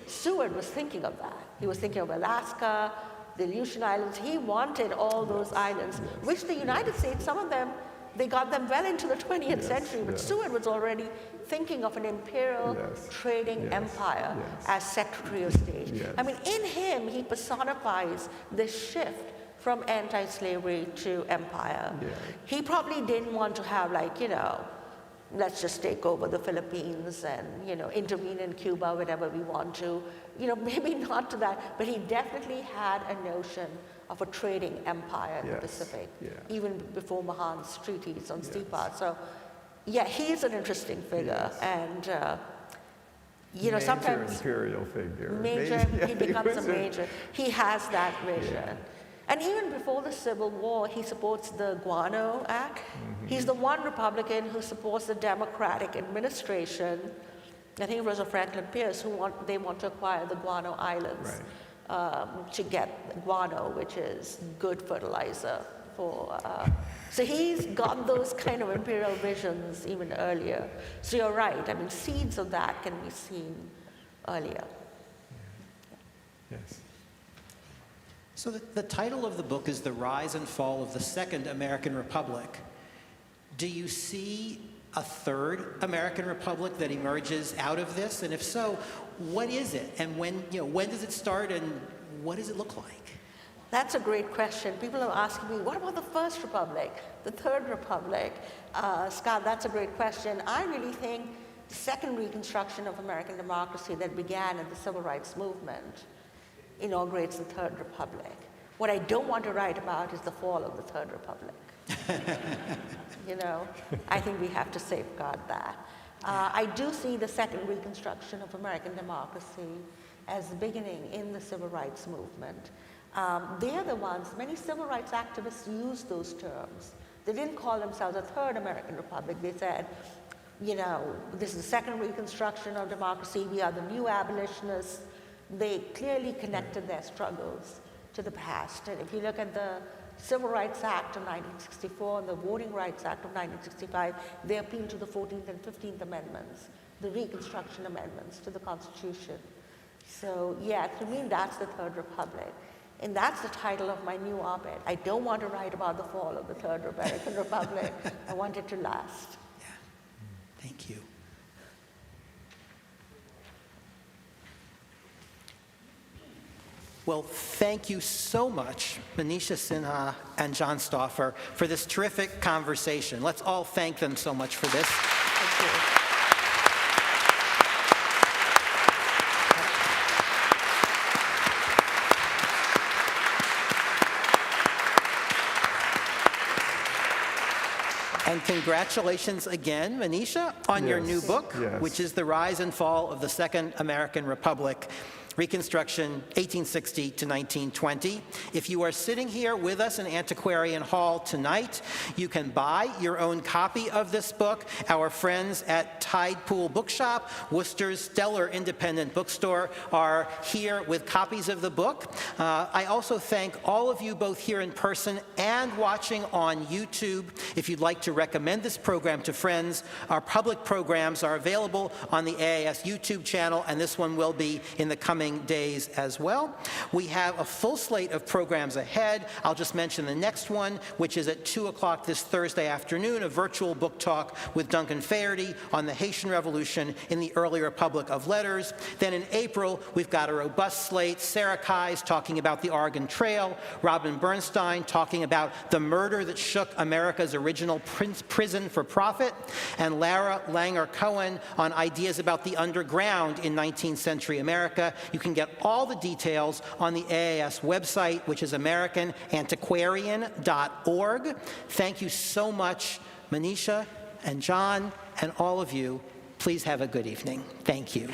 Seward was thinking of that. He was thinking of Alaska, the Aleutian Islands. He wanted all those islands, which the United States, some of them, they got them well into the 20th century, but Seward was already thinking of an imperial trading empire as Secretary of State. I mean, in him, he personifies this shift from anti-slavery to empire. He probably didn't want to have, let's just take over the Philippines and, intervene in Cuba whenever we want to. Maybe not to that, but he definitely had a notion of a trading empire in the Pacific, even before Mahan's treaties on sea power. So, he's an interesting figure, and sometimes imperial figure. He becomes a major. He has that vision. And even before the Civil War, he supports the Guano Act. He's the one Republican who supports the Democratic administration. I think it was Franklin Pierce they want to acquire the Guano Islands to get guano, which is good fertilizer for. So he's got those kind of imperial visions even earlier. So you're right. I mean, seeds of that can be seen earlier. Yes. So the title of the book is The Rise and Fall of the Second American Republic. Do you see a third American Republic that emerges out of this? And if so, what is it? And when does it start and what does it look like? That's a great question. People are asking me, what about the First Republic, the Third Republic? Scott, that's a great question. I really think the second reconstruction of American democracy that began in the Civil Rights Movement inaugurates the Third Republic. What I don't want to write about is the fall of the Third Republic. I think we have to safeguard that. I do see the second reconstruction of American democracy as beginning in the Civil Rights Movement. They're the ones, many civil rights activists used those terms. They didn't call themselves a Third American Republic. They said, this is the second reconstruction of democracy. We are the new abolitionists. They clearly connected their struggles to the past. And if you look at the Civil Rights Act of 1964 and the Voting Rights Act of 1965, they appeal to the 14th and 15th Amendments, the Reconstruction Amendments to the Constitution. So to me, that's the Third Republic. And that's the title of my new op-ed. I don't want to write about the fall of the Third American Republic. I want it to last. Yeah. Thank you. Well, thank you so much, Manisha Sinha and John Stauffer, for this terrific conversation. Let's all thank them so much for this. Thank you. And congratulations again, Manisha, on your new book, which is The Rise and Fall of the Second American Republic. Reconstruction 1860 to 1920. If you are sitting here with us in Antiquarian Hall tonight, you can buy your own copy of this book. Our friends at Tide Pool Bookshop, Worcester's stellar independent bookstore, are here with copies of the book. I also thank all of you both here in person and watching on YouTube. If you'd like to recommend this program to friends, our public programs are available on the AAS YouTube channel, and this one will be in the coming days as well. We have a full slate of programs ahead. I'll just mention the next one, which is at 2 o'clock this Thursday afternoon, a virtual book talk with Duncan Faherty on the Haitian Revolution in the early Republic of Letters. Then in April, we've got a robust slate. Sarah Kai's talking about the Oregon Trail, Robin Bernstein talking about the murder that shook America's original prison for profit, and Lara Langer Cohen on ideas about the underground in 19th century America. You can get all the details on the AAS website, which is americanantiquarian.org. Thank you so much, Manisha and John and all of you. Please have a good evening. Thank you.